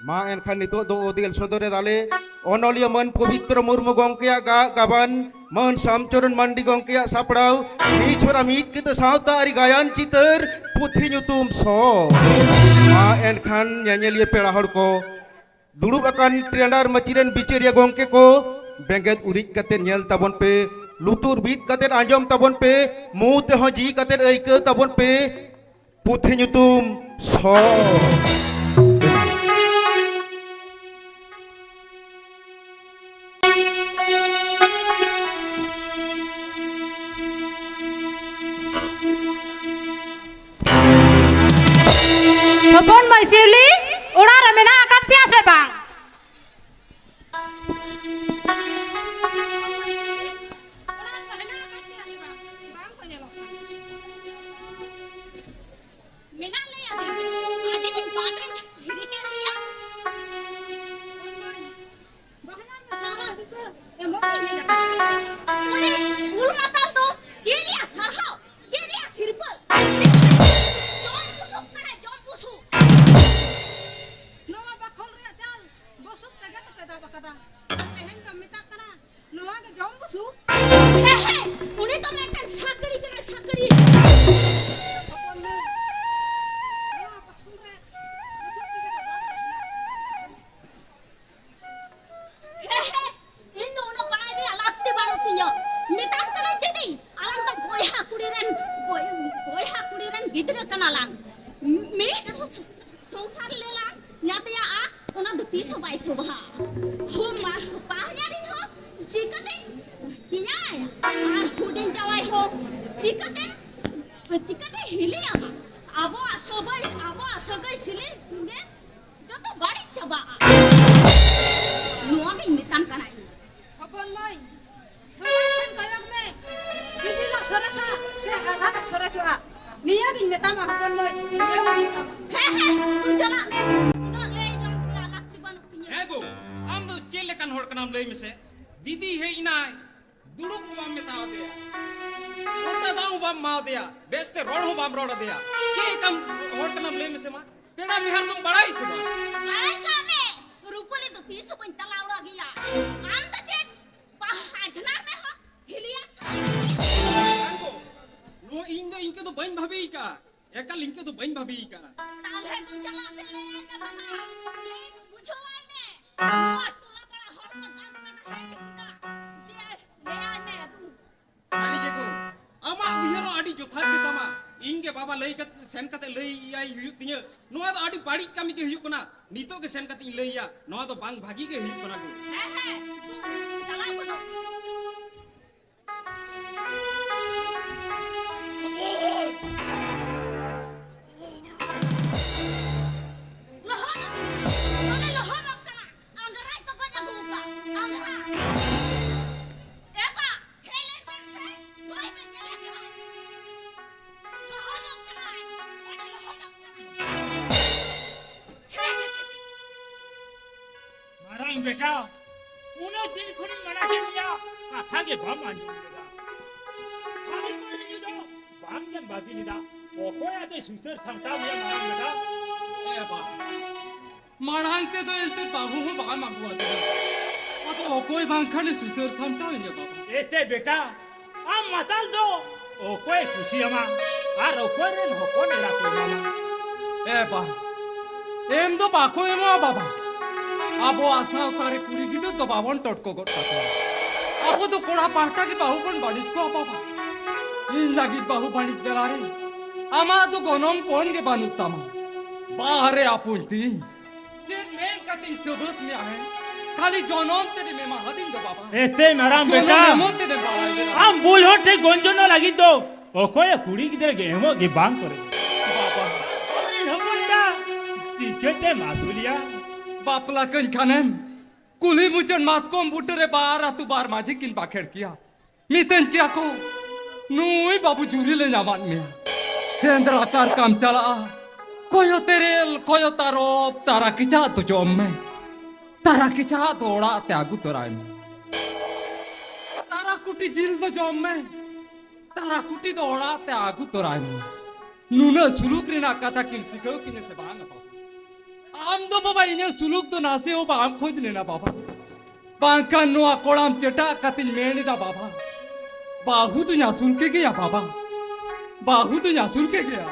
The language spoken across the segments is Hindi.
मा एनखान नितो दो ओदिल सदरे दाले अनलिया मन पवित्र मुर्मु गंकेया गाबान मन सामचरण मंडी गंकेया सापड़ाव मी छोरा मीत के सावता आरी गायन चितर पुथि नुतुम सो मा एनखान न्यान्यलिया पेड़ा हड़ को दुड़ुब अकान ट्रेंडर मचिरन बिचेरिया गंके को बेंगेत उरिज कते नेल ताबन पे लुतुर बीत कते आंजम ताबन पे मुंह ते हो जी कते ऐक ताबन पे पुथि नुतुम सो Hapon Mai Siuli, orang ramena akan piasa bang. दीदी है इनाय दुड़ुब बाम मेता दिया ओटा दाऊ बाम मा दिया बेस्ते रोड हो बाम रोड दिया के कम होड़ कनम ले में से मा पेड़ा मिहर तुम बड़ाई से बड़ाई का में रूपली तो 30 पॉइंट तलावड़ा गया आम तो चेक हाजनार में हो हिलिया को नो इनके तो बहन भाभी का एकल इनके तो बहन भाभी का ताले तू चला दे ले बाबा बुझो आई में इंगे बाबा लई कत सेन कते लई आई हुई तिया नोआ तो आडी बाड़ी कमी के हुई कोना नीतो के सेन कते लई या नोआ तो बांग भागी के हुई कोना को चला बोलो बेटा उन्हें दिन खुद मना के लिया कथा के बम आने लगा आगे कोई नहीं तो बम के बाकी नहीं था वो कोई आते सुसर संता में मारा बेटा ए बा मारांग के तो इल्ते बाबू हो बाल मांगवा दे अब ओ कोई बांखने सुसर संता में बाबा एते बेटा हम मतल दो ओ कोई खुशी हमा और ओ कोई ने हो कोई नहीं रखो मामा ए बा एम तो बाको एमा बाबा अब आसा तारे कुड़ी की तो दबावन टटको गोटा अब तो कोड़ा पाटा के बाहु पण बाणिज को बाबा इन लगी बाहु बाणिज बेलारे आमा तो गोनम कोन के बानु तमा बाहरे आपुंती जे मैं कति सबस में आहे खाली जनम तेरे में महादिन दो बाबा एते मेरा बेटा हम बोलो थे गोंजनो लगी तो ओ कोई कुड़ी की तरह गेमो के बांग करे बाबा इन हमला सीखते मासुलिया बापला कन खानेम कुली मुचन मात को बुटरे बार तू बार माझे किन बाखेर किया मितन क्या को नुई बाबू जूरी ले जामान में सेंद्र आकार काम चला कोयो तेरेल कोयो तारो तारा किचा तो जोम में तारा किचा तोड़ा त्यागु तोराय में तारा कुटी जिल तो जोम में तारा कुटी तोड़ा त्यागु तोराय में नुना सुलूक रिना कथा किन सिखो किने से बांग आम तो बाबा इन्हें सुलूक तो नासे हो आम खोज लेना बाबा बांका नुआ कोड़ाम चटा कतिन मेणिदा बाबा बाहु तो यासुल के गया बाबा बाहु तो यासुल के गया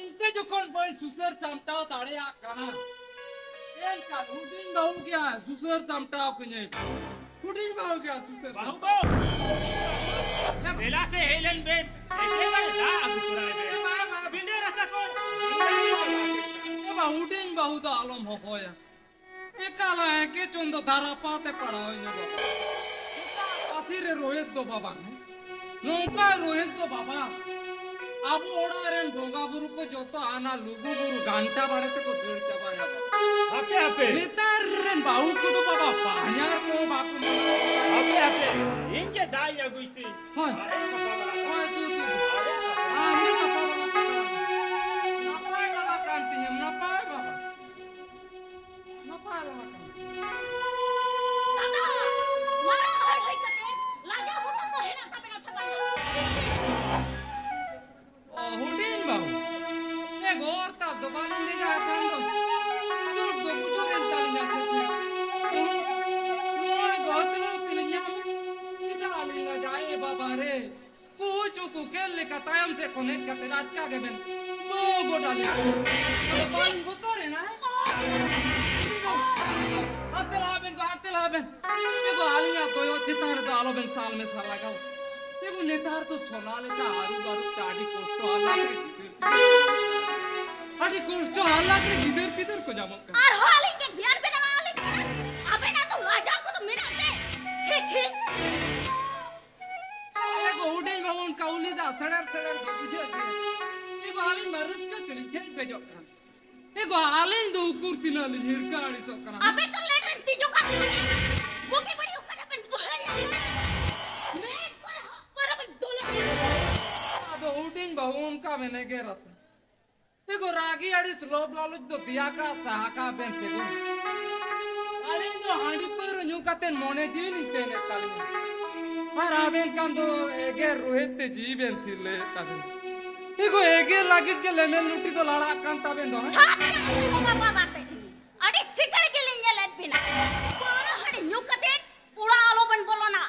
इनते जो कौन बोल सुसर समटाओ ताड़े आ काना एल का हुडिंग बहु क्या सुसर समटाओ कने हुडिंग बहु क्या सुसर बाहुबो बेला से हेलन बे एके बार दा आगु पुराने बे बिंदे रसा कोण बाबा हुडिंग बहु तो आलम हो होया एकाला है के चंदो धारा पाते पड़ा हो ने बाबा आसिरे रोहित दो बाबा नौका रोहित दो बाबा अब ओड़ा रेन भोगा बुरु को जो तो आना लुगु बुरु घंटा बड़े तो को देर चबाया बाबा आपे आपे नेतार रेन बाहु को तो बाबा पाण्यार को बापू आपे आपे इंगे दाई आगुइती हाय अरे बाबा हाय तू आही ना पाए बाबा कांती ना पाए बाबा दादा मारा हर है कते लाजा बुता तो हेना का बिना छपा हुडिंग बाहु ए गोर ता दुबानी निगा कंदो सूट दो पुजोरेन तालिया सचे मोय गोतलो तिलिया सीधा आलिंगा जाए बाबा रे पूछो को केले का टाइम से कनेक्ट करते राज का गेबेन मो गोडाले पान बुतोरे ना हाते लाबेन एगो आलिंगा कोयो चितार दालो बेन साल में साल लगाओ एगो नेतार तो सोनाले का आरु बारु ताडी कोष्टो हल्ला के गिदर पिदर को जामो और हालिंग के ध्यान पे ना हालिंग अबे ना तो लाजा को तो मिना दे छी छी एगो उडेन भवन काउली दा सडर सडर दो बुझे एगो आलिंग मरस के तिलचेन बेजो एगो आलिंग दो कुर्ती ना ले हिरकाड़ी सोकना अबे तो लेटन तीजो का वो की बड़ी ऊपर अपन गुहन मैं पर अब दोला आदो उडेन भवन का मैंने के रस एगो रागी आड़ी स्लोब लालुज दो दिया का सहाका बेन से गो आलिंग दो हांडी पर न्यू कातेन मोने जीवी निते ने ताली और आबेन कान दो एगे रोहित ते जीवेन थिले ताबेन एगो एगे लागिट के लेमेल लुटी तो लड़ा कान ताबेन दो सामने को बाबा बाते अड़ी सिकड़ के लिए लग बिना पर हड़ी न्यूकते उड़ा आलो बन बोलो ना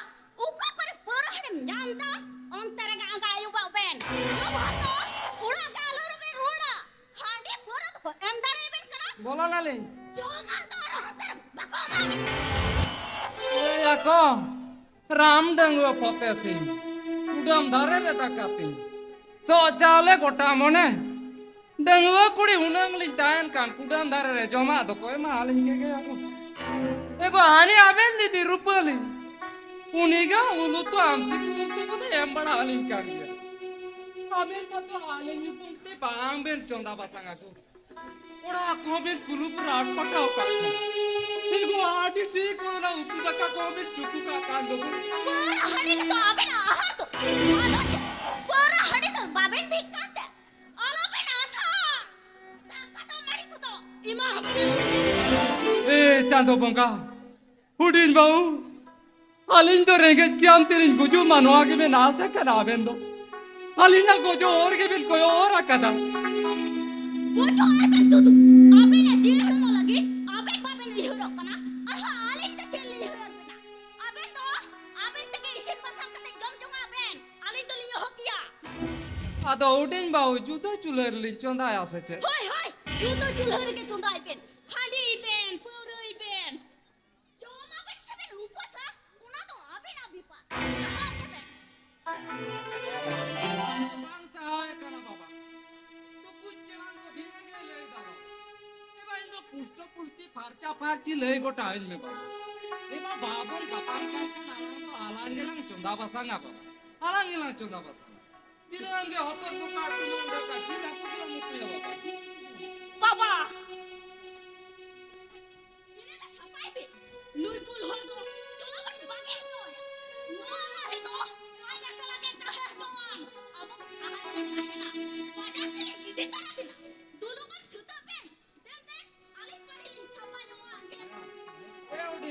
उका पर हड़ी जानता अंतर का आयु बाबेन उड़ा गालो रे रोड़ा हांडी पर तो अंदर बेन करा बोला ना ले जो मान तो रहतर बकोगा ए याको राम डंगो पोते सिंह उडम धारे रे तकाती सो चाले गोटा मोने डंगो कुड़ी हुनंग लिं दायन कान कुडम धारे रे जमा दो कोई मा हालिंग के गया को एगो हानि आबेन दीदी रुपली उनिगा उलु तो आमसी कुल तो एम बड़ा हालिंग कान गया आबेन को तो हालिंग तुम ते बांग बेन चोंदा बसांगा को ओड़ा कोबेन कुलु पर आट पटाओ का एगो आटी ठीक हो ना उतु दका कोबेन चुकु का कान दो पर हड़ी तो अबे ना आहार तो पर हड़ी तो बाबेन भी काटे आलो बेन आसा तो मड़ी को तो इमा हबड़ी ए चांदो बोंगा हुडिन बाऊ अलिन तो रेंगे क्याम तेरी गुजु मनवा के में ना से कना बेंदो अलिना गुजु और के बिन कोई और आकदा वो जो और बेन तू अबे ने जीहड़ नो लगी अबे बाबे ने हिरो कना और आलिन तो चल ले हिरो बिना अबे तो के इसे पसंद करते जम जुगा बेन आलिन तो लियो हो किया आदो हुडिन बाऊ जुदो चुलर लि चोंदा आसे छे होय होय जूतो चुलहर के चुंदाई बेन हांडी बेन पुरई बेन जोमा बेन सबे उपसा उना तो अबे ना बिपा हाथ बेन बांग सहाय करा बाबा तो कुछ चलान को भीने के ले दावा ए बाई तो पुष्टि फारचा फारची लय गोटा आइन में बाबा ए बा बाबन गपान का नाम तो आलांगेला चोंदा बसांगा बाबा आलांगेला चोंदा बसांगा तिरंगे होतो पुकार तुमन का जिला पुत्र मुक्ति बाबा बाबा इने का सफाई बे लुई पुल हो दो चलो बन बागे तो मारा रे तो आया कला के तो है तो अब सहाय है ना बाजा के सीधे तरह बिना दोनों को सुता बेन देन आली पहली सफाई नो आगे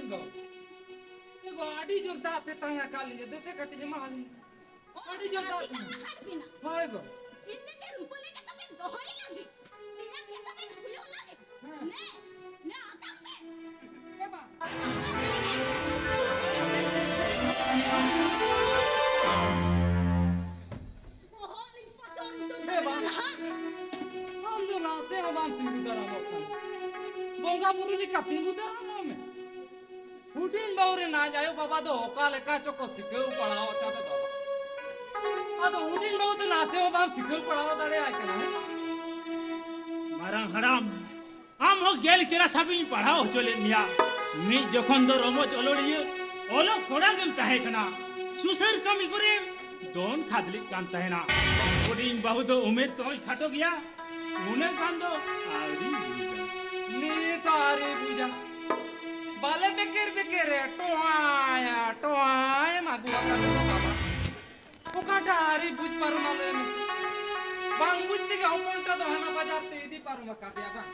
go. Go adi jorda te tanya kali je dese kati je mahal. Adi jorda. Hadbina. Hoy go. Inde ke rupale ka tabe dohoi lagi. Ina ke tabe huyo lagi. Ne atambe. Eba. Moholi pator tu. Eba. Ando na se ho bang tingu dara mo kan. Bonga buruli ka tingu dara mo me. Hutin baure na jayo baba do okale ka choko sikeu padao ta do baba. Ado hutin bau to na se ho bang sikeu padao dare ai kana. marang haram am ho gel kira sabi padhao chole niya mi jokhon do romoj olodiye olo koda gem tahe kana susar kami kore don khadli kan tahe na odin bahu do umed toy khato gya une kan do ari Ni tari buja. Bale bekir toaya magu ka do baba. Ukata hari buj paru male. Bang buj tiga oponta do hana bazar te idi paru maka dia bang.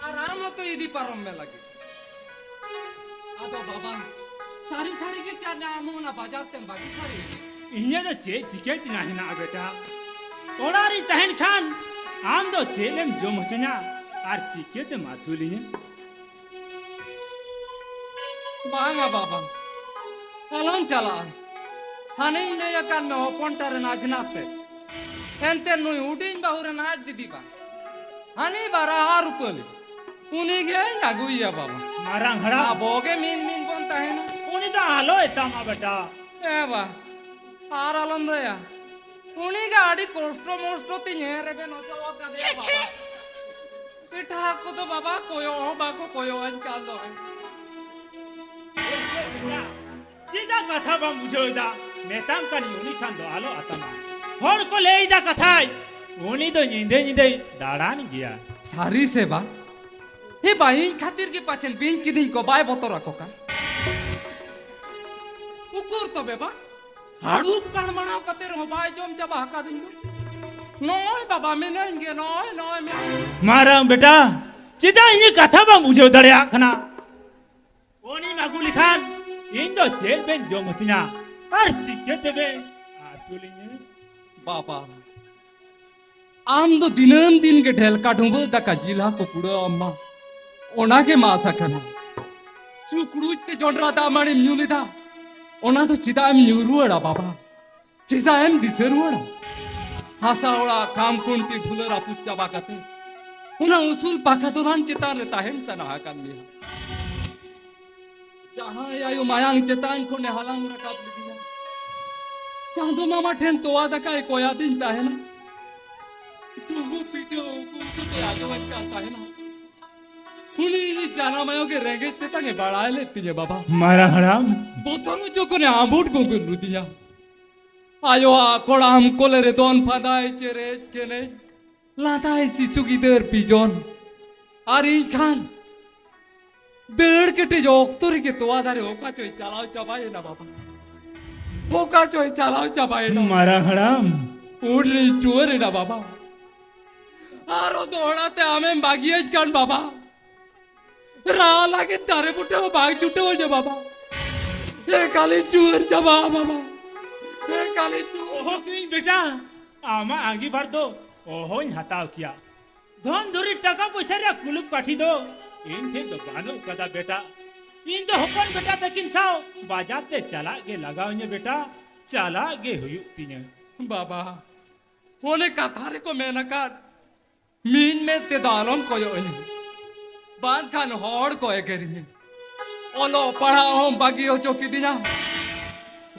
Aram to idi parum me lagi. Ado baba. Sari ke chana amuna bazar tem bagi sari. inya do che tiket nahi na beta odari tahen khan am do chelem jom hochnya ar tiket masulinya Banga baba. Alam chala. Hane le yakan me oponta re najnate. Ente nui udin bahura naj didi ba. Hane bara harupali. Uni ge naguiya baba. marang haram Aboge min bon tahena. uni da alo etama beta Eba. Ar alam daya. Uni gaadi kosto tinyere be no chawa ka de. Che che. Pitha ko to baba koyo an kal do. Sida katha bang bujoida metam kani uni khan do alo atama hor ko leida kathai uni do ninde daran gya Sari se ba. He bai khatir ki pachen bin kidin ko bai botora ko ka. Ukur to be ba. Hadu kan manao kater ho bai jom chaba ka din. Noy baba minenge noy me. marang beta sida ini katha bang bujo darya khana uni maguli khan indo jel ben jomotina ar tikete be asulinya Baba. Am do din ke ढेल काटूंबो दा कजिला को पुड़ो अम्मा ओना के मासा kana चुकड़ू ते जोंडरा दा माने म्यूली दा ओना तो चिदा एम न्यूरुड़ा बाबा चिदा एम दिसरुड़ा हासा ओड़ा काम कुंती ढुलरा पुच्चा बाकते उना उसूल पाखा दोरान चितान रे ताहेन सना kan लिया जहां आयो मायांग चितान को ने हलांग रकाब लिया चांदो मामा ठेन तो आदा काय कोया दिन ताहेन तुगु पीटे को तो आगे बनता है ना उनी जाना मायो के रेंगे ते तंगे बड़ा लेती है बाबा marang haram बोतल जो कोने आबूट को रुदिया आयो आ कोड़ाम कोले रे दोन फादाई चेरे केने लाताई शिशु की देर पिजोन आरी खान देर के टे जोक तोरी के तो आधारे होका चोई चलाओ चबाए ना बाबा होका चोई चलाओ चबाए ना marang haram उड़नी टूरे ना बाबा आरो दौड़ाते हमें बागिए कान बाबा राला के तारे पुटे हो बाग चुटे हो जा बाबा ये काली चूर चबा बाबा ये काली चूर ओहो किन बेटा आमा आगे बार दो ओहो हताव किया धन धुरी टका पैसा रे कुलुप काठी दो इन थे दो बानो कदा बेटा इन दो हपन बेटा तकिन साओ बाजाते चला गे लगाओ ने बेटा चला गे हुयु तिने बाबा ओने काथारे को मैं नकार मीन में ते दालम को यो इन बात खान होड़ को एगरी में ओलो पढ़ा हम बागी हो चौकी दिना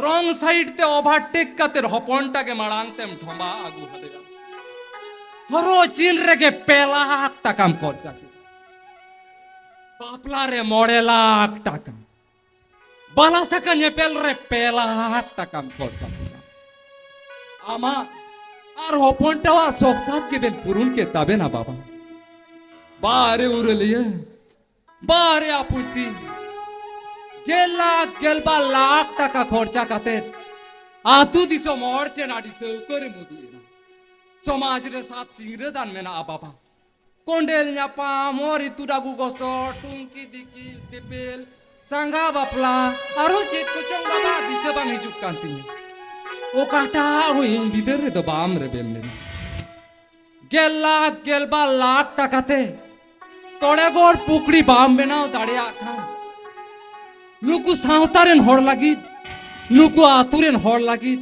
रॉन्ग साइड ते ओवरटेक का तेर हपनटा के मड़ांग तेम ठोंबा आगू हदेगा हरो चीन रे के पेला टकम कोट जाके बापला रे मोड़े लाख टका बाला सकन ये पेल रे पेला टकम कोट जाके आमा আর হপনটাও সোকসাত কে বেন পুরুন কে তবে না বাবা বারে উরলিয়ে বারে আপুতি গেলবা লাখ টাকা খরচা কাতে আতু দিছো মরতে না দিছো করে মুদু না সমাজ রে সাত সিংরে দান মেনা বাবা কোন্ডেল ন্যাপা মরি তুডাগু গস টুঙ্কি দিকি দিপেল Sangga bapla aru cit kucing baba bisa bang hijuk kantin. O kata o in bider do bam rebem ne. Gelba lakh takate. Tode gor pukri bam benao dare akhan. Nuku sautaren hor lagi. Nuku aturen hor lagi.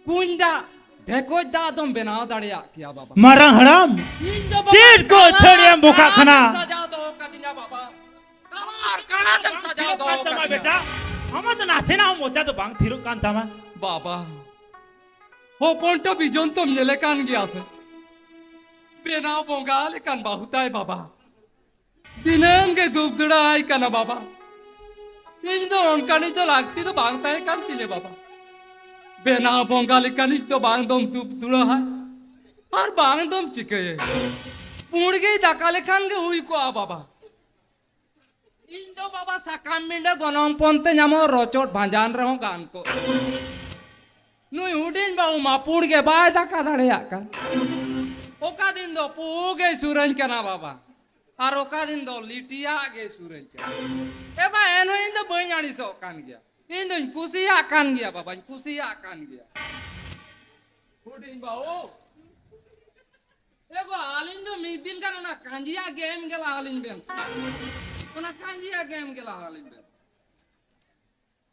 Kunda देखो दादम बनाओ दड़िया क्या बाबा Marang haram. Cid ko thadiam buka khana. सजा दो कदिया बाबा कणा जन सजा दो Tama beta. Ama to nathe na mocha to bang thiru kan tama. बाबा हो पोंटो बिजोन तो मेले कान गया से बेना बोंगाले कान बहुताय बाबा दिनेम के दुबदड़ा आई काना बाबा इन तो उनकानी तो लागती तो बांगता है कान तिले बाबा बेना बोंगाले कानी तो बांग दोम दुबदड़ा है और बांग दोम चिके पुड़ गई दाकाले कान के हुई को आ बाबा इन तो बाबा साकाम मिंडा गोनम पोंते न्यामो रोचोट भांजान रहो गान को Nui udin bau mapur ke bae da ka dare kan. Oka din do puge suran kana baba. Ar oka din do litia ge suran kana. Eba eno in do banyani so kan gya. In do kusiya kan gya baba, kusiya kan gya. Udin bau. Ego alin do midin kan na kanjiya game gela alin ben. Ona kanjiya game gela alin ben.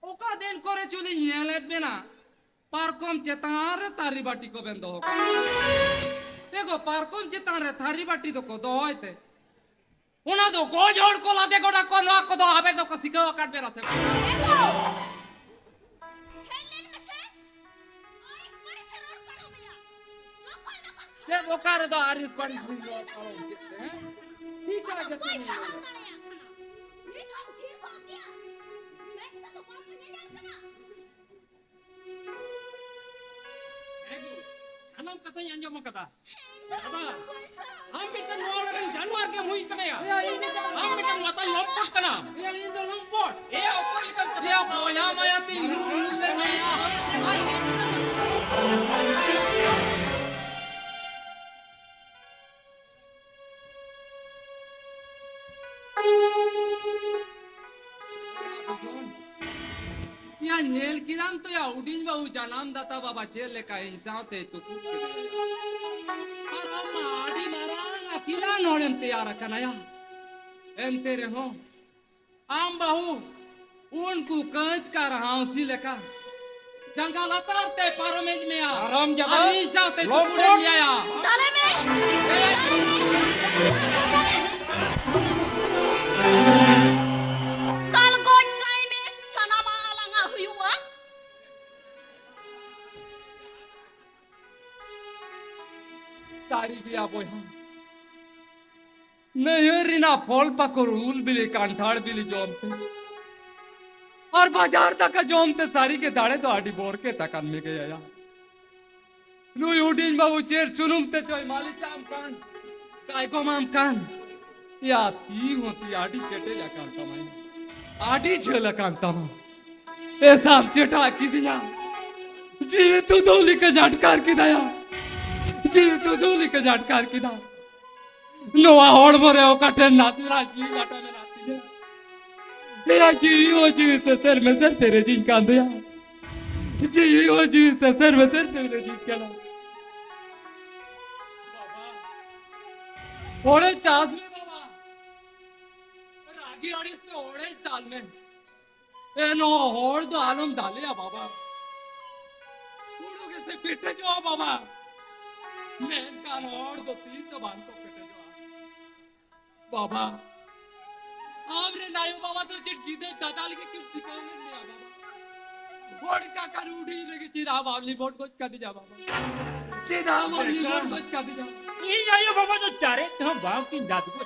Oka din kore chuli nyelet bena. पार्कोम चेतार तारी बाटी को बंद होगा देखो पार्कोम चेतार थारी बाटी तो को दो होते उन्हें तो को जोड़ को लादे को डाको ना को दो आबे तो को सिखाओ काट बेरा से हेलन में से और इस बड़े से रोड पर हो गया लोकल जे वो कर दो आरिस बड़ी सुन लो करो हैं ठीक है जब कोई सहारा दड़िया खाना ये तो ठीक हो गया मैं तो बाप ने जान करा sanam kata yang anjom kata kata am bitan wala ring januar ke mui kana ya am bitan mata lompot kana ये इन दो लंपोट e opor ikan kata ये बोया माया ती नूर ले नया या नेल किराम तो या उडिन बाऊ जानम दाता बाबा चेल ले का हिसाब ते तो कुछ के और हम आड़ी मारांग अकेला नोड़म तैयार कनाया एंते रे हो आम बाऊ उनको कंत कर हाउसी लेका जंगल अतारते पारमेज में आ आराम जाता हिसाब ते तो कुछ में आया डाले में कल गोट काई में सनामा अलंगा हुआ सारी दिया बोय हम नहरिना फल पकोर उल बिली कांठाड़ बिली जोमते और बाजार तक जोमते सारी के दाड़े तो आड़ी बोर के तक में गया या नु उडिन बाबू चेर चुनुमते चोय मालिक साम कान काय को माम कान या ती होती आड़ी केटे या कांता माई आड़ी छेला कांता मा ए साम चेटा की दिया जीव तू दोली के झटकार की दया जीव तू दोली के झटकार की दा नोआ होड़ मोरे ओ काटे नासरा जी वाटा में नाती है मेरा जीव से सर में सर तेरे जिन का दिया जीव से सर में सर तेरे जिन का ना बाबा ओरे चास में बाबा रागी अड़िस तो ओरे दाल में ए नो होड़ तो आलम डाले या बाबा उड़ो के से पिटे जो बाबा मैं का होड़ तो 300 बांध को पिटे जो बाबा आमरे नायो बाबा तो चिट गीदे दादाल के किस सिखाओ में नहीं आ बाबा वोट का करूड़ी रे चिरा बाबली वोट को कर दिया बाबा चिरा बाबली वोट को कर दिया ये आयो बाबा तो चारे तो बाप की दाद को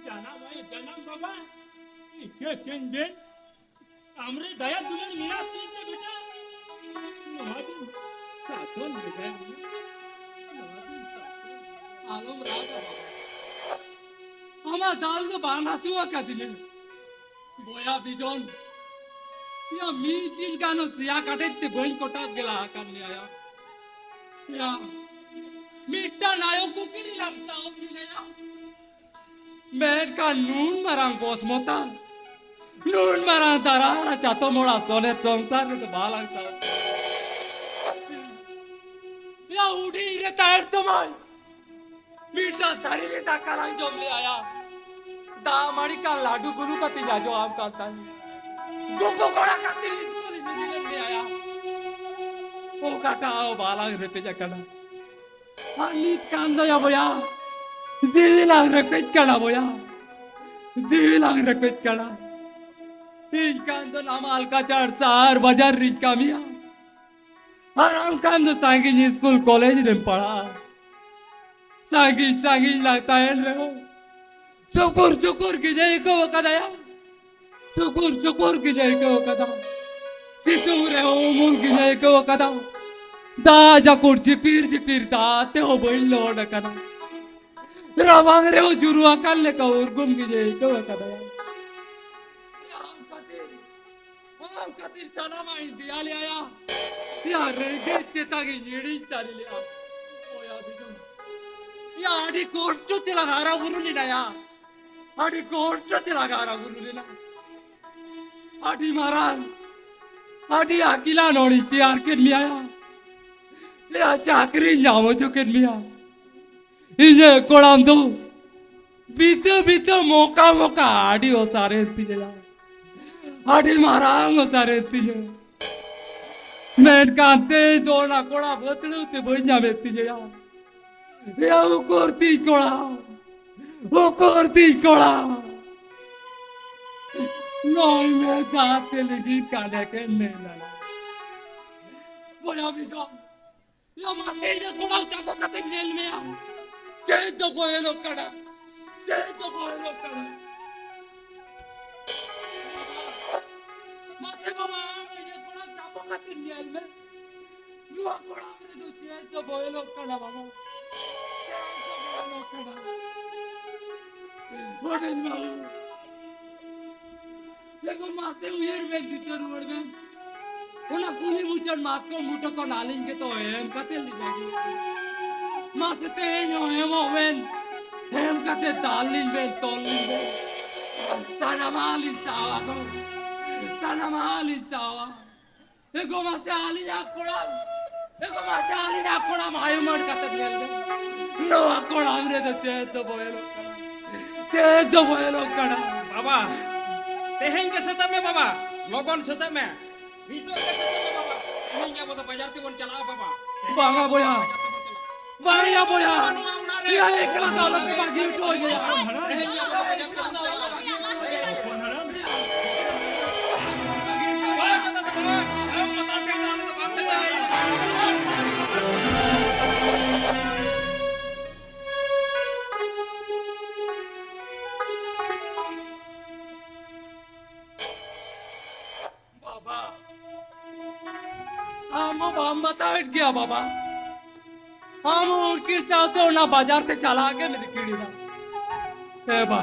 जाना भाई जाना बाबा क्या बेन हमरे दया दुनिया मेरा तीन बेटा नवादी साचोन बेटा आलम राजा हमारा दाल तो बाना सुआ का दिले बोया बिजोन या मी दिन कानो सिया काटे ते बोइन कोटा गेला करने आया या मिट्टा नायो कुकिरी लगता अपनी नया मैं का नून मरांग बॉस मोता नून मरांग तारा चातो मोड़ा सोने संसार में तो बालांग सा या उड़ी रे तार तो माय मिट्टा तारी रे ताकारांग जोम ले आया दामाड़ी का लाडू गुरु का तिजा जो आम काता है गोको कोड़ा का तिल स्कूल में ले आया ओ काटा ओ बालांग रे पे जाकना Ali kanda ya boya, zilang rekwit kana boya, zilang rekwit kana. Ikan to nama alka char sar bajar rich kamiya. Aram kan to sangi school college में पढ़ा. sangi लगता है लो. Syukur ki jai ko kadaya. Syukur ki jai ko kada. Situ re umur ki jai ko kada. Da jakur jipir da te ho boil lord kana ramang re ho juru akal le ka urgum ki je to kada am katir sana mai diya le aya ya re ge te gi yedi sari le o ya bijo ya adi korcho te lagara guru le na ya adi korcho te lagara guru le na adi maran adi akila nori tiyar ken mi aya ले चाकरी जामो चुके मिया इजे कोड़ाम दो बीते मौका आड़ी हो सारे तीजे आड़ी मारांग हो सारे तीजे मैं कांते दोना कोड़ा बतलू ते बोझा में तीजे या वो कोरती कोड़ा नॉय में दाते लगी काले के नेला बोला भी जाओ या मासे ये कोड़ा चाको कते नेल में आ जय तो कोई लोग कड़ा मासे बाबा ये कोड़ा चाको कते नेल में युवा कोड़ा में तो जय तो कोई लोग कड़ा बाबा बोले ना लेको मासे उयर में दिसर उड़ में उना कुली मुचन मात को मुटो को नालिंग के तो हम कते ली जाएगी मासे ते नो हम ओवेन हम कते दालिन बेल तोलिन बेल साना मालिन सावा एको मासे आली जा कोड़ा मायु मड कते बेल नो कोड़ा हमरे तो चेत तो बोलो कड़ा बाबा तेहें के सता में बाबा लोगन सता में Itu aja bapak. Ini nya boto bajar ti bon chala bapak. Banga boya. Ya ikhlas Allah ke bagi to ye. Ini nya boto bajar ti bon chala bapak. Bola mata sa bola. Am mata ke dale to bang de. आमो बाम बतावट गया बाबा आमो उड़किर चाहते हो ना बाजार ते चला के मेरी कीड़ी ना ए बा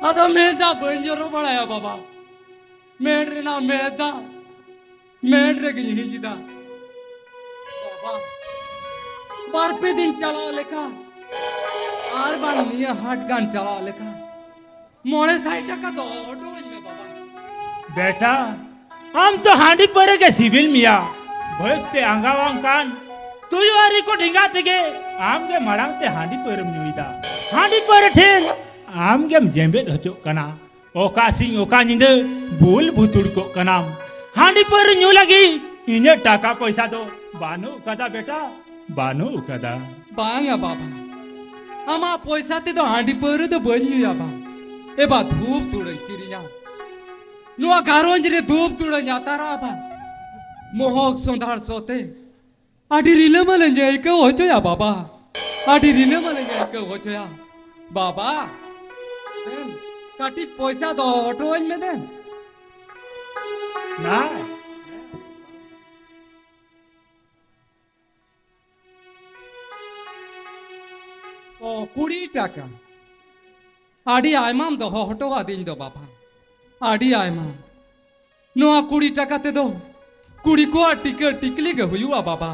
अदा मेदा बंजरो बनाया बाबा मेरे ना मेदा मेरे गिनी जीदा बाबा बार पे दिन चला लेका आर बार निया हाट गान चला लेका मोड़े साइड का दो ऑटो में बाबा बेटा हम तो हांडी परे के सिविल मिया भयते अंगावांग कान तू यारी को ढिंगा तेगे आम के मरांग ते हांडी परम नुईदा हांडी पर ठेन आम के जेंबेट हचो कना ओका सिंह ओका निंदे भूल भुतुड़ को कनाम हांडी पर न्यू लगी इने टाका पैसा दो बानो कदा बेटा बानो कदा बांगा बाबा आमा पैसा ते तो हांडी पर तो बन्यू या बा ए बा धूप तुड़े किरिया नुआ गारोंज रे धूप तुड़े जाता रहा बा मोहक सोंधार सोते आडी रिले मले जाय के होचो या बाबा आडी रिले मले जाय के होचो या बाबा देन काटी पैसा दो ऑटो में देन ना ओ 20 টাকা आडी आयमाम दो हटो आदिन दो बाबा आडी आयमा नुआ 20 টাকা ते दो कुड़ी को टिकली के हुआ बाबा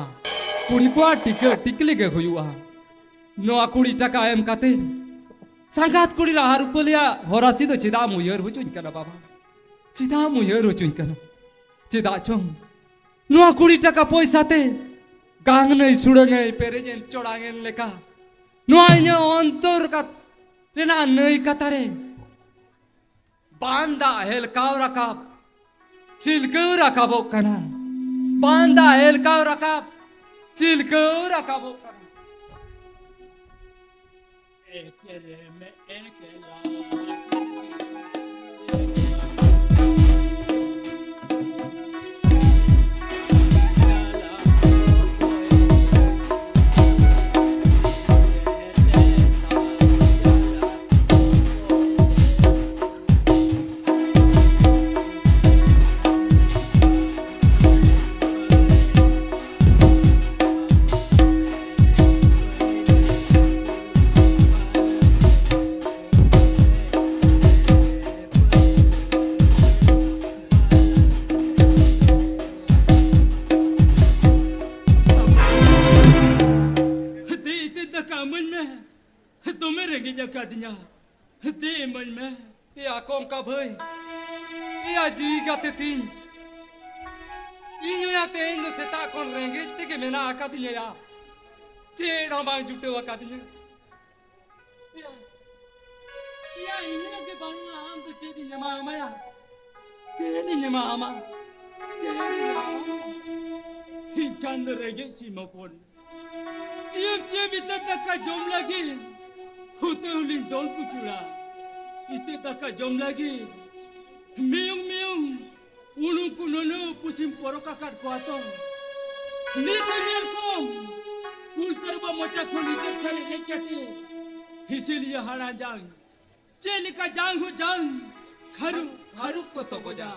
कुड़ी को टिकली के हुआ नोआ कुड़ी टका एम काते संगात कुड़ी ला रुपलिया होरासी तो चिदा मुयर हो चुन कना बाबा चिदा मुयर हो चुन कना चिदा चों नोआ कुड़ी टका पैसा ते गांग नहीं सुड़ंगे पेरेजेन चोड़ांगेन लेका नोआ इन्हें अंतर का रेना नहीं कतारे बांदा हेलकाव रकाब चिलकाव रकाबो कना बांदा हेलकाव रकाब चिलकाव रकाबो कना एकरे में एकला दे मन में या कौन का भाई या जी का ते तीन इन्हों या तेन दो सेता कौन रहेंगे ते के मेना आका दिया या चेड़ा बांग जुटे हुआ का दिया या इन्हें के बांग आम तो चेड़ी नमा आमा या चेड़ी नमा आमा ही चंद रहेंगे सीमा पोन चिप इतना तक का जोम लगी होते हुए डोल पुचुरा इतने तक का जम लगी मियुंग उनु कुनोनो पुसिम परोका काट को आतो नीते नियलकोम उल्टरबा मोचा खोली के चले एक कहते इसीलिए हरा जांग चेलिका जांग हो जांग खारू को तो बजा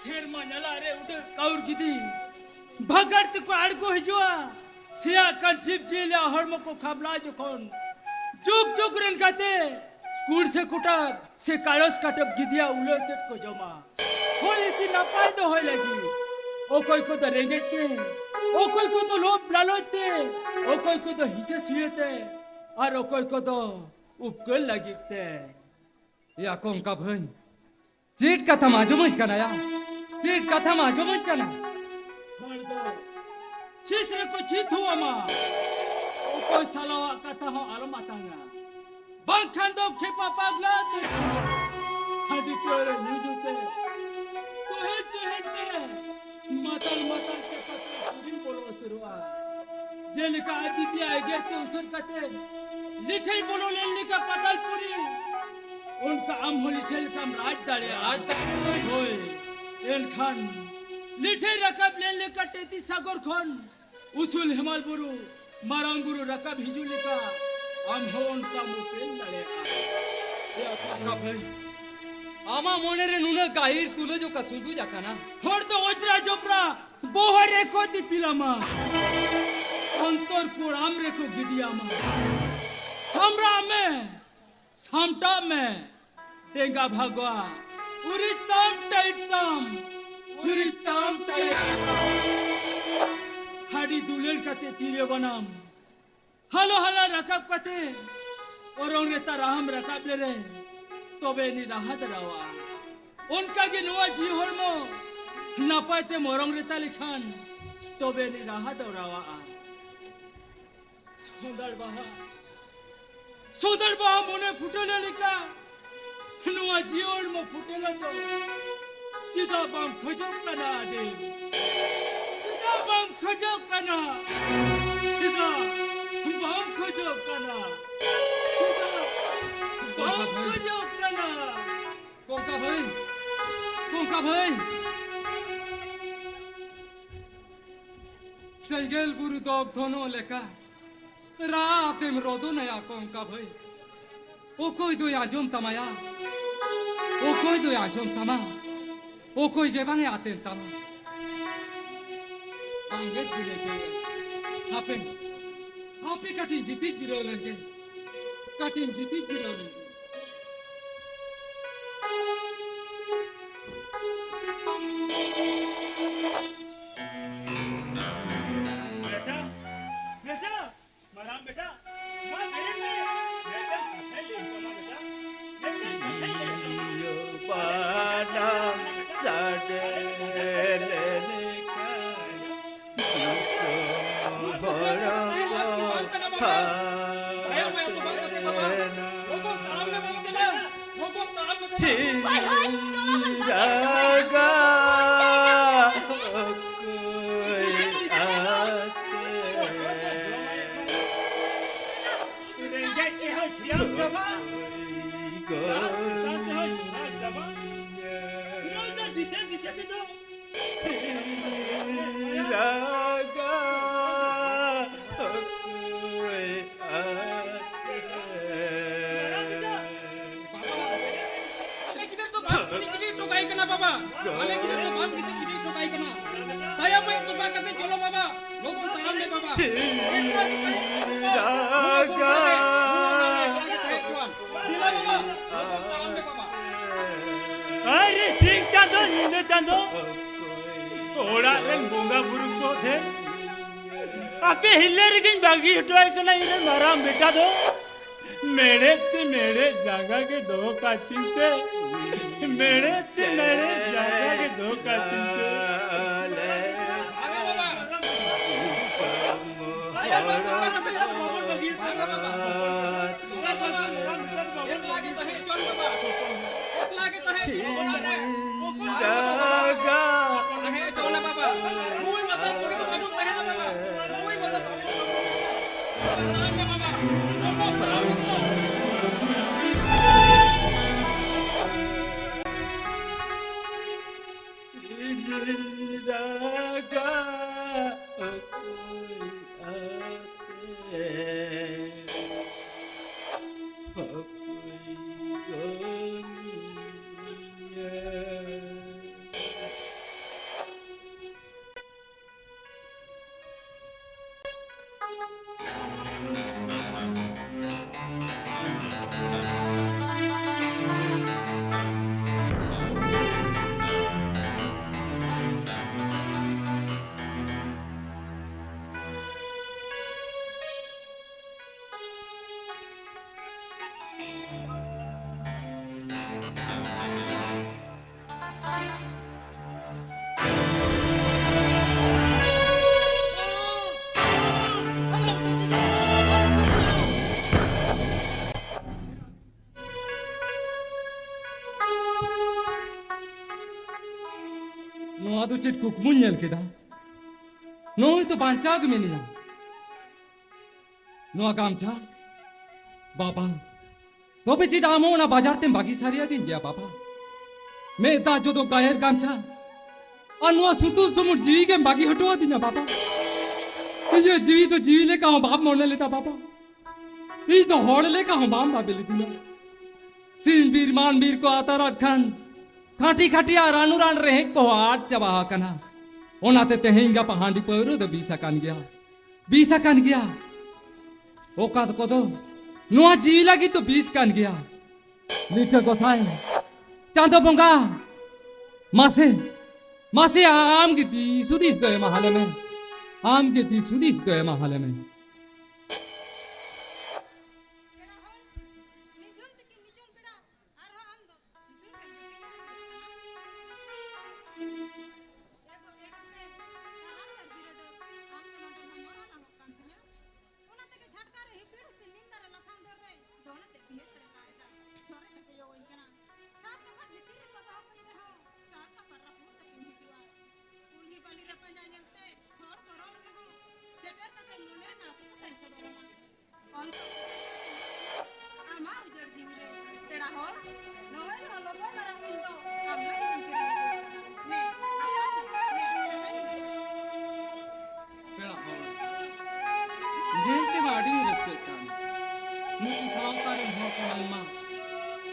शेर मनला रे उड़ काउर गिदी भगत को अड़को हिजुआ Siya kan chip jila hormo ko khabla jokon juk ren kate kur se kutab se kalos katap gidia ulotet ko joma hoi ti napay do hoy lagi o koi ko to rengete o koi ko to lob lalote o koi ko to hise suyete ar o koi ko to upkol lagite या कौन का भाई चीट का था माजो मत करना या चीट का था माजो मत करना चीसरे को चीत हुआ माँ कोई सलावा कथा हो आलम आतांगा बंखन दो खेपा पागला ते हड्डी कोरे नीजुते तो हेटे मतल के पत्र दिन बोलो तुरुआ जेलिका आदित्य आगे ते उसन कटे लिठे बोलो लेने का पतल पूरी उनका आम होली चल कम राज डाले होए एन खान लिठे रकब लेने का टेती सागर खान उसूल हिमाल बुरु मारांग बुरु रकब हिजुली का आम हो उनका मुपेन डाले या का भाई आमा मोने रे नुना गाहिर तुले जो कसुदू जाका ना होड़ तो ओजरा जोपरा बोहरे को दिपिला मा अंतर पुराम रे को गिडिया मा समरा में सामटा में टेंगा भागवा उरितम टाइटम हाडी दुलेल कते तीरे बनाम हलो हला रकब कते और उनके तराहम रकब ले रे तोबे नि राहत रावा उनका के नुआ जी होरमो नपाते मोरंग रेता लिखान तोबे नि राहत रावा सोदर बाहा मोने फुटले लिका नुआ जी होरमो फुटले तो चिदा बम खजो कना दे चिदा बम खजो कना चिदा बम खजो कना बम खजो कना कोंका भाई सेंगेल बुरु दog धोनो लेका रात में रोदो नया कोंका भाई ओ कोई दो याजोम तमाया ओ कोई दो याजोम तमा ओ कोई के बांगे आते हैं तम अंगेज दिले के आपे कटिंग गिटी जिरो लेंगे रागा Rengek ke hal siap coba. Nyonya dise tu. Raga Ale kita tu bang kita tokai kena baba. Ale kita tu bang kita tokai kena. Saya mai tu bang kata cholo baba. Logon taam le baba. Raga Dila baba. Logon taam le baba. Hari ting chando ninde chando. Orang yang bunga buruk tu the. Ape hilir kin bagi hitoai kena ini maram beta do. मेरे जागा के दो कातिन थे मेरे जागा के दो कातिन थे Aga baba. Saya bang baba kata ya baba bagi aga baba. Ek lagi to hai chon baba. Ek lagi to hai chon are. Raga Ahe chon baba. Mui mata sugi to baba tahe na baba. Mui mata sugi to baba. Taam le baba. Logon taam le. रागा ᱱᱚᱣᱟ ᱫᱚ ᱪᱮᱫ ᱠᱩᱠᱢᱩᱧ ᱧᱮᱞ ᱠᱮᱫᱟ ᱱᱚᱜᱼᱚᱭ ᱛᱚ ᱵᱟᱧᱪᱟᱣ ᱜᱮ ᱢᱤᱱᱟᱹᱧᱟ ᱱᱚᱣᱟ ᱜᱟᱢᱪᱷᱟ ᱵᱟᱵᱟ ᱛᱚᱵᱮ ᱪᱮᱫ ᱟᱢ ᱦᱚᱸ ᱚᱱᱟ ᱵᱟᱡᱟᱨ ᱛᱮᱢ ᱵᱟᱹᱜᱤ ᱥᱟᱹᱨᱤᱭᱟᱫᱤᱧ ᱜᱮᱭᱟ ᱵᱟᱵᱟ ᱢᱮᱫ ᱫᱟᱜ ᱡᱚᱫᱚ ᱜᱟᱭᱮᱨ ᱜᱟᱢᱪᱷᱟ ᱟᱨ ᱱᱚᱣᱟ ᱥᱩᱛᱩᱞ ᱥᱩᱢᱩᱨ ᱡᱤᱣᱤ ᱜᱮᱢ ᱵᱟᱹᱜᱤ ᱦᱚᱴᱚ ᱟᱹᱫᱤᱧᱟ ᱵᱟᱵᱟ ᱤᱧᱟᱹᱜ ᱡᱤᱣᱤ ᱫᱚ ᱡᱤᱣᱤ ᱞᱮᱠᱟ ᱦᱚᱸ ᱵᱟᱢ ᱢᱚᱱᱮ ᱞᱮᱫᱟ ᱵᱟᱵᱟ ᱤᱧ ᱫᱚ ᱦᱚᱲ ᱞᱮᱠᱟ ᱦᱚᱸ ᱵᱟᱢ ᱵᱷᱟᱵᱮ ᱞᱤᱫᱤᱧᱟ ᱥᱤᱧ ᱵᱤᱨ ᱢᱟᱱ ᱵᱤᱨ ᱠᱚ ᱟᱛᱟᱨᱟᱫ ᱠᱷᱟᱱ खाटी खाटिया रानू रान रहे को आट चबा कना ओनाते तेहें गपा हांडी पौरो द बीसा कान गया ओकाद को दो नुआ जी लगी तो 20 कान गया लिखे गोसाई चांदो बंगा मासे आम की दी सुदिस दे महाले में आम की दी सुदिस दे महाले में Gente madi respectan. Muki thang karan ho kanma.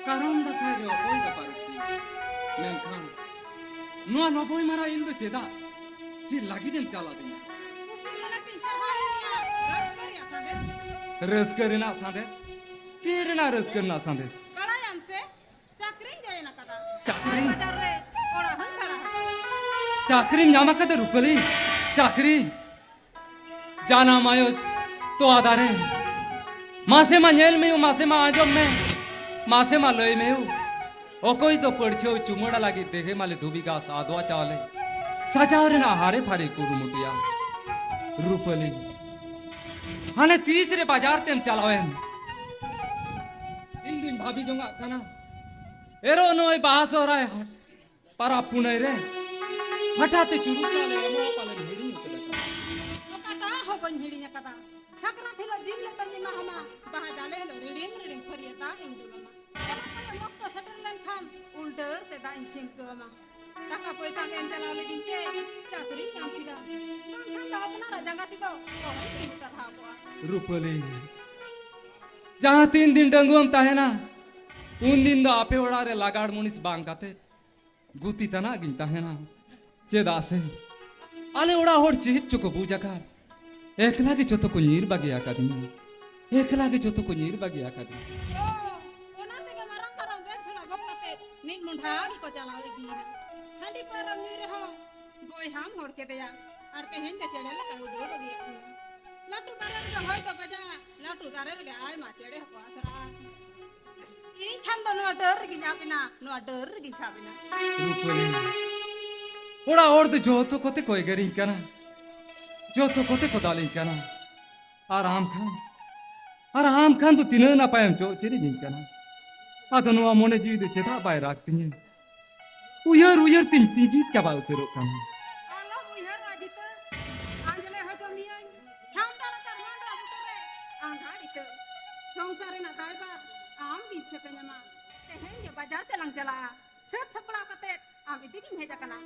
Karan da sai re opoi da paruki. Menkhan. Noa noboi mara indo cheda. Ji lagi dem chala dinya. Usi mana pisar harinya. Ras kari asades. Res karina sandes. Chirna res karna sandes. बड़ा हमसे चक्रिंग जाए ना कदा चक्रिंग? बाजार रे ओड़ा हन बड़ा चाकरी न्यामा कदर रुकली चाकरी जाना मायो तो आधारे मासे मा नेल में मासे मा आजम में मासे मा लय में ओ कोई तो पड़छो चुमोड़ा लागी देखे माले धोबी का साधवा चाले सजावरे ना हारे फारे कुरु मुटिया रुपली हाने तीसरे बाजार तेम चलावे इन दिन भाभी जोंगा कना एरो नोय बास हो रहा है para punai re hatatte churu chale emo palan hedi kada Okata hoban hirinya kata. Sakrat hilo jin latanya mahama. Baha jale hilo redim periata indulama. Kana kaya mokto seterlan khan ulder teda incing ke ma. Taka poisa ken jala le dinke cakri yang tidak. Bang khan da apna raja gati to. Oh ini terha ko. rupale जहाँ 3 दिन डंगुम ताहेना उन दिन द आपे ओड़ारे लागाड़ मुनिस बांकाते गुती तना गिनता है ना चेदासे आले ओड़ा होड़ चित चुको बूजाकार एकला के जोतो को नीर बगिया का दिन एकला के जोतो को नीर बगिया का दिन Oh, ona tega marang bek chuna gop kate nin mundha gi ko jala idi na. Handi param ni reho boy ham hor ke deya. Ar ke hen de chede la ka udo bagi. Latu tarer ga hoy to baja latu tarer ga ay ma chede ko asra. In than do no der gi japina no der gi chapina. रूपले ओड़ा और तो जोतो कोते कोई गरी कना जोतो कोते को दालिं कना आराम खान तो तीनों ना पायम जो चेरी जिन कना आदनो मोने जीव दे चेता बाय राखती हैं उयर तीन तीगी चबा उतरो कना Alo muher ajita. Anjale ho jomian. Cham dala tar mandra butore. Angha itu. Songsare na dai bar. Am di se penyama. Tehen ge bazar telang jala. Set sapla kate am idikin heja kana.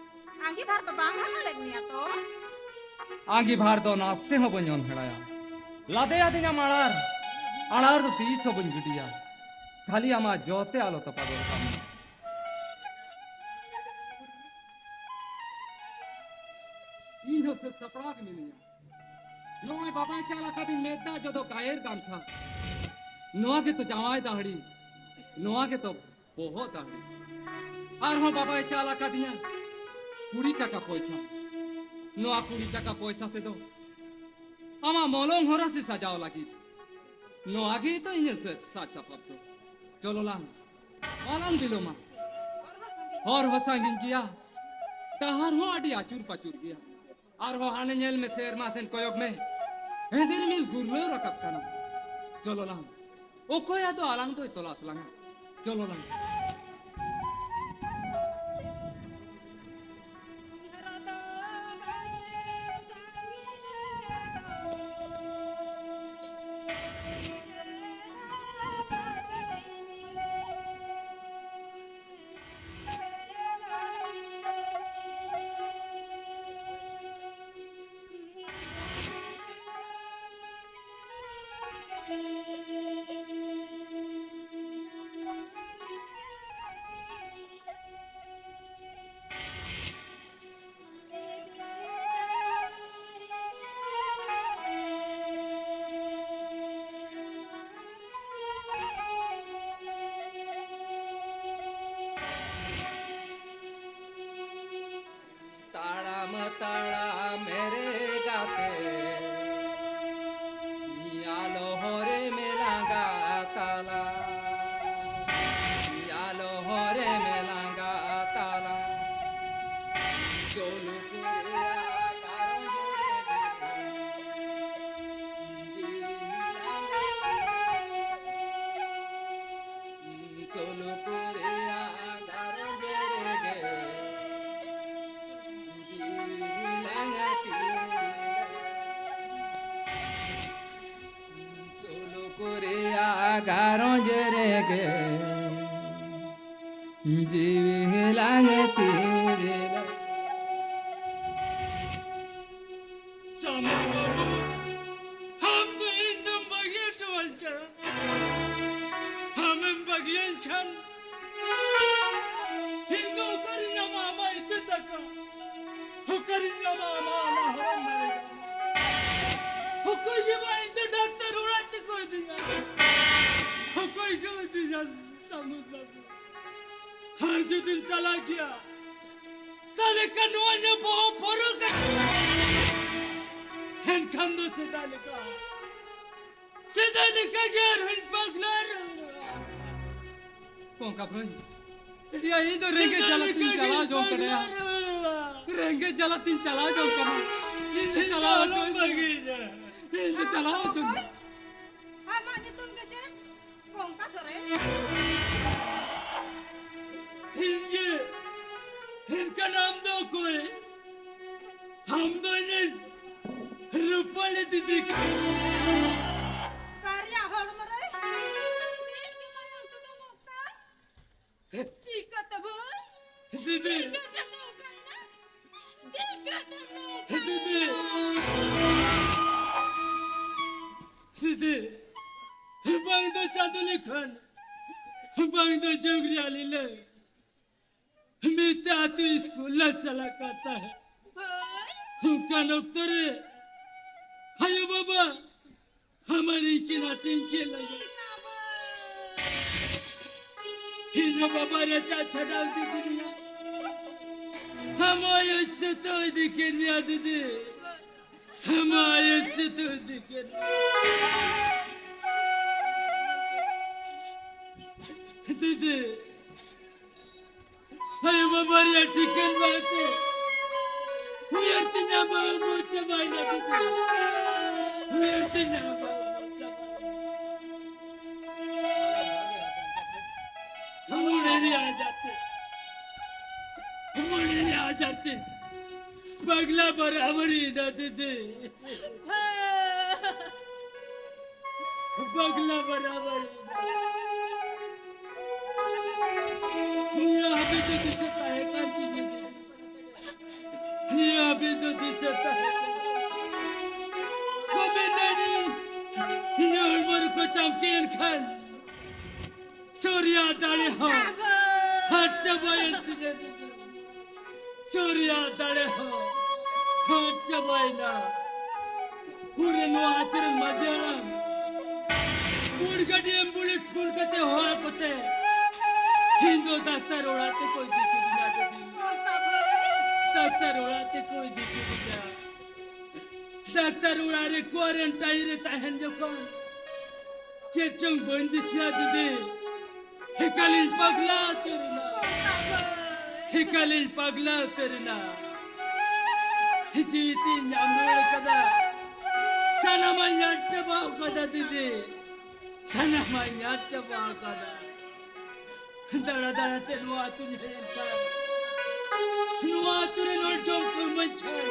Angi bhar to bang ha legniya to. आगे भार दो नास से हो बन्योन खड़ाया लादे आदि ना मारार आनार तो 30 हो बन गुटिया खाली आमा जोते आलो तो पागल काम इन हो से चपड़ा के मिलिया लोए बाबा चाला का दिन मेदा जो तो गायर काम था नोआ के तो जवाई दाहड़ी नोआ के तो बहुत दाहड़ी आर हो बाबा चाला का दिन पूरी टका पैसा নোয়া 20 টাকা পয়সাতে দাও আমা মলং হরাসি সাজাও লাগি নো আগে তো ইনে সাচা পাবতো চলো লাম আলাম দিলো মা और हसांगिन किया ताहार हो आडी आचुर पाचुर गया और हो हाने नेल में शेर मासेन कोयब में हेंदिर मिल गुरलो रकब कना चलो लाम ओ कोया तो आलाम तो तलास लांगा चलो लाम ताड़ा मेरे गाते यालो होरे मेला गाताला यालो होरे मेला गाताला चोलू कुरे आकारो जोरे चोलू कुरे आकारो जोरे गे चलो कोरिया गारों जरे गे जीवी लांगे तेरे Sama babu, हम तो एकदम बगिया टवल कर, हम बगिया छन, हिंदू करिना मामा इतने तक, हो करिना मामा ना हो मरेगा, हो कोई के भाई तो डॉक्टर उड़ाते कोई दिया, हो कोई क्यों दिया समुद्र में, हर जो दिन चला गया, ताले कन्वाने बहुत फरुक hen kando sedalika ger hin paglar कौन का भाई यही तो रेंगे जला तीन चला जो करे रेंगे जला तीन चला जो करे इधर चला जो इधर चला जो Hai ma ni tum geje. Kong ka sore. hinge इनका नाम दो कोई हम दोनों रूपाली दीदी का Karya hormore. Nin ke mana udah ngoka? Jika teboy. दीदी Jika teboy na. Jika teboy. दीदी दीदी बांग दो चांदुली खान बांग दो जोगरी आली ले मिता तू स्कूल चला करता है Boy. उनका नौकर हायो बाबा हमारी की नाटिंग के लगे हीरो बाबा रे चाचा डाल दी दुनिया हम आये से तो दिखे नहीं आती थी हम आये से तो दिखे दीदी हायो बाबा रे ठिकान बात है Uyartinya babu cemanya itu. Uyartinya babu cemanya. Humuने आ जाते. पगला बराबर ही ना दीदी. पगला बराबर ही ना. यहाँ पे तो दिसत आहे कांती दीदी. यहाँ भी तो दिसत आहे. कमेंटनी यहाँ उमर को चमकीन खान. सूर्या दाले हो. हाथ चबायन तिने. सूर्या दाले हो. हाथ चबायना. पूरे नो आचरण मजाला. उड़गड़ी एम्बुलेंस फुल कते हुआ कोते. हिंदू डॉक्टर उड़ाते कोई दिखी दिया दीदी. डॉक्टर उड़ाते कोई दिखी दिया. डॉक्टर उड़ारे क्वारंटाइन रहता है जो कौन चेचों बंदी छिया दीदी. हिकालिन पगला तेरना. हिकालिन पगला तेरना. जीती न्यामोल कदा. सना मान्यात चबाव कदा दीदी. सना मान्यात चबाव कदा. दड़ा दड़ा ते नुआ तुझे इनका. नुआ तुरे नोल जोम को मंचाई.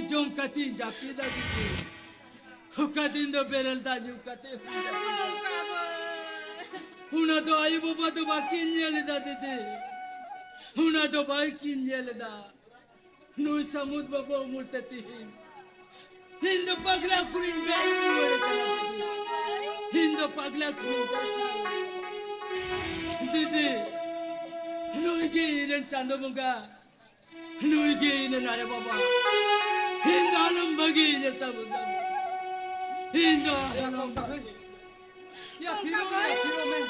जोम कती जापी दा दीदी. हुका दिन दो बेरल दान्यू कते. हुना दो आयु बाबा दो बाकी इंजल दा दीदी. हुना दो बाकी इंजल दा. नु समुद बाबा मुर्तती. हिंदू पगला कुलीन बैठ हुए करा दीदी. हिंदू पगला कुलीन बैठ. दीदी नुइगे इरन चांदो मुंगा नुइगे इरन आरे बाबा हिंदालम बगी ये सब हिंदालम बगी या फिरो में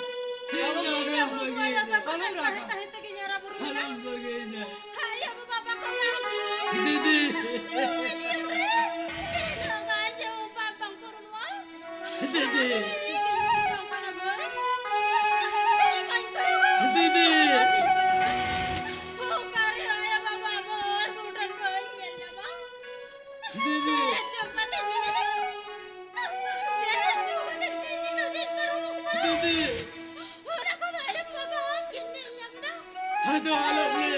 हिंदालम बगी Halam बगी ने Hayo baba ko दीदी दीदी दीदी दीदी दीदी हदो आलो ले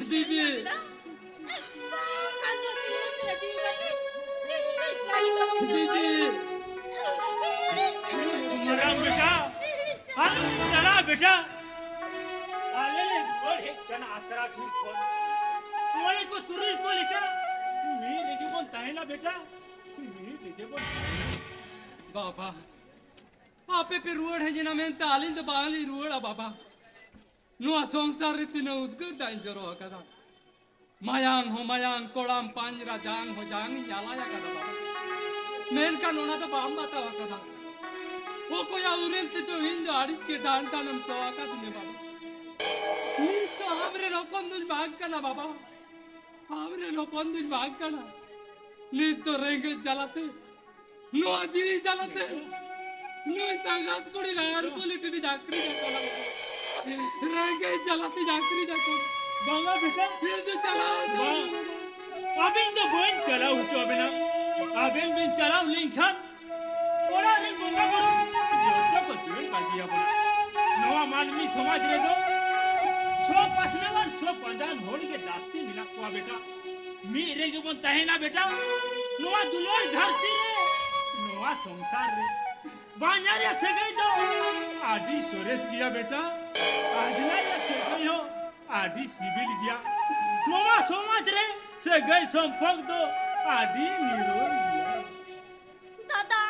दीदी दीदी मरा बेटा हां चला बेटा आले गोड हे कन आकरा खूप कोण कोणी को तुरी को लेका मी लेके पण ताईला बेटा मी लेके पण बाबा आपे पे रुवड है जिना मेन तालिन तो बांगली रुवडा बाबा नुआ संसार रीति न उद्गत डांजरो कदा मायांग कोड़ाम पांजरा जांग हो जांग यालाया कदा बाबा मेन का नोना तो बाम बाता कदा वो को या उरेल ते जो हिंदू आरिस के डांटा नम सवा का दिने बाबा नी तो हमरे नो पंदुज भाग कना बाबा हमरे नो पंदुज भाग कना नी तो रेंगे जलाते नो अजीरी जलाते नो संगात कोड़ी रार पोलिटिनी जाकरी जाकोला रेंगे जलाते जाकरी जाको बांगा बेटा फिर तो चला अबिन तो गोइन चला उचो अबिना आबेन बिन चलाव लिंखान ओरा रे बोंगा बरो जोतो को दिन बागिया बना नवा मानवी समाज रे दो सो पासनावान सो पंजान होल के दास्ती मिला को बेटा मी रे के बन तहेना बेटा नवा दुलोर धरती रे नवा संसार रे बान्या रे से गई दो आदि सोरेश किया बेटा आजला रे से गई हो आदि सिविल गया नवा समाज रे से गई संपक दो आदि निरोल गया दादा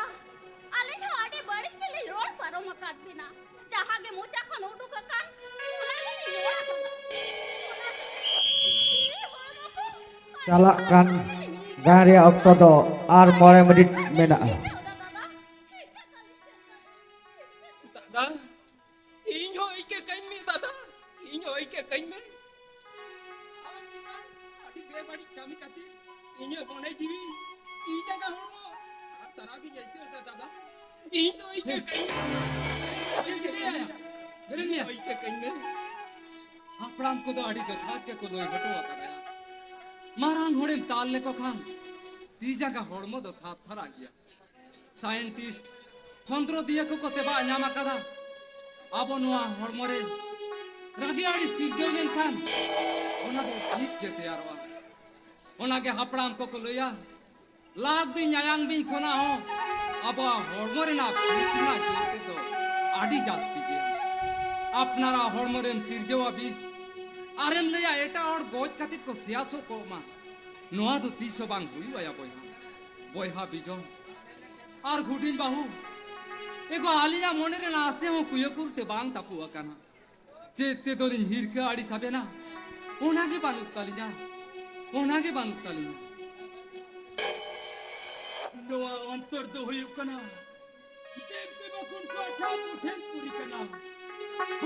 आले जो आडे बड़ी के लिए रोड पर मकान बिना जहां के मोचा खन उडू का कान उनाले नहीं रोड़ा होगा Calak kan gari okto do ar more menit mena. दादा इन हो इके कइन में दादा इन हो इके कइन में आदि बेबाड़ी कामी काती इन बने जीवी ई जगह हो तारा की जाइते होता दादा इन तो इके कइन मेरे मिया इके कइन में आपराम को तो आड़ी जो था के को दोई बटवा कर मारांग होड़े ताल ले को खान तीजा का होड़मो दो था थरा गया साइंटिस्ट खंद्रो दिया को तेबा ᱧᱟᱢᱟ ᱠᱟᱫᱟ ᱟᱵᱚ ᱱᱚᱣᱟ ᱦᱚᱲᱢᱚ ᱨᱮ ᱨᱟᱜᱤ ᱟᱹᱲᱤ ᱥᱤᱨᱡᱟᱹᱣ ᱞᱮᱱᱠᱷᱟᱱ ᱚᱱᱟ ᱫᱚ ᱛᱤᱥ ᱜᱮ ᱛᱮᱭᱟᱨᱚᱜᱼᱟ ᱚᱱᱟᱜᱮ ᱦᱟᱯᱲᱟᱢ ᱠᱚᱠᱚ ᱞᱟᱹᱭᱟ ᱞᱟᱜ ᱵᱤᱧ ᱟᱭᱟᱝ ᱵᱤᱧ ᱠᱷᱚᱱᱟᱜ ᱦᱚᱸ ᱟᱵᱚᱣᱟᱜ ᱦᱚᱲᱢᱚ ᱨᱮᱱᱟᱜ ᱯᱷᱩᱥᱱᱟ ᱡᱳᱨ ᱛᱮᱫᱚ ᱟᱹᱰᱤ ᱡᱟᱹᱥᱛᱤ ᱜᱮᱭᱟ ᱟᱯᱱᱟᱨᱟᱜ ᱦᱚᱲᱢᱚ ᱨᱮᱢ ᱥᱤᱨᱡᱟᱹᱣᱟ ᱵᱤᱥ ᱟᱨᱮᱢ ᱞᱟᱹᱭᱟ ᱮᱴᱟᱜ ᱦᱚᱲ ᱜᱚᱡ ᱠᱟᱛᱮ ᱠᱚ ᱥᱮᱭᱟᱥᱚ ᱠᱚᱜᱼᱢᱟ ᱱᱚᱣᱟ ᱫᱚ ᱛᱤᱥ ᱦᱚᱸ ᱵᱟᱝ ᱦᱩᱭᱩᱜᱼᱟ ᱵᱚᱭᱦᱟ ᱵᱤᱡᱚᱱ ᱟᱨ ᱦᱩᱰᱤᱧ ᱵᱟᱹᱦᱩ एगो आलिया मोने रे नासे हो कुयकुरते बांग तापु अकाना चेते दोरिन हिरका आड़ी साबेना ओनागे बानुत्तालिना नवा अंतर दो हुयुक कना देव देव कुन को अठा उठेन पूरी कना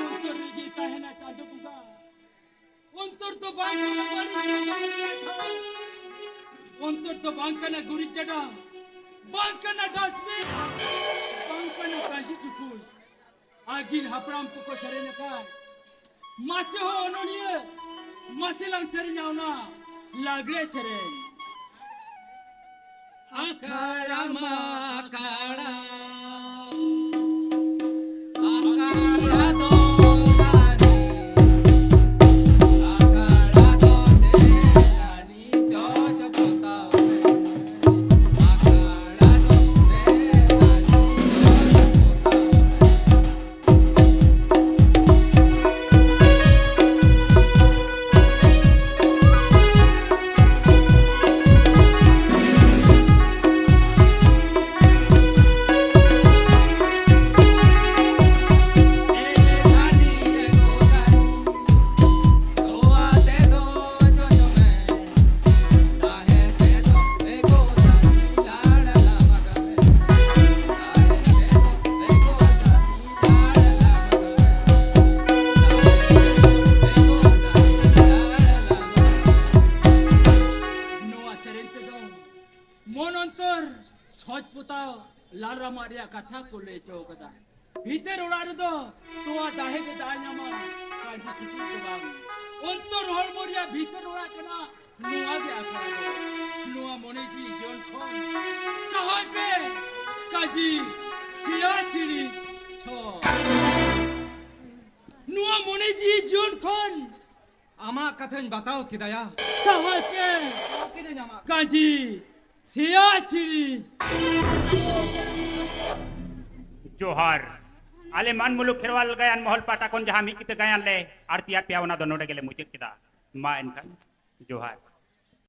अंतर रे ताहेना चादो कुगा अंतर तो बांग बड़ी अंतर तो बांग कना गुरी जडा बांग कना डस्टबिन बांग कना काजी चुकुल आगिल हपराम को सरेना का मासे हो ओनोनिए मासे लंग सरेनावना लागले सरे अखाड़ा माखाड़ा कथा को ले चौकदा भीतर उड़ार दो तो दाहे के दायामा काजी टिपी के बाबू अंतर हल मोरिया भीतर उड़ा कना नुआ के आखरा दो नुआ मोने जी जोन खोन सहाय पे काजी सिया सिड़ी छो नुआ मोने जी जोन खोन आमा कथन बताओ किदया सहाय पे काजी सिया सिड़ी जोहार आले मान मुलुक खेरवाल गायन महल पाटा कोन जहां मी किते गायन ले आरती प्यावना दो नोडे गेले मुचे किदा मा एनकन जोहार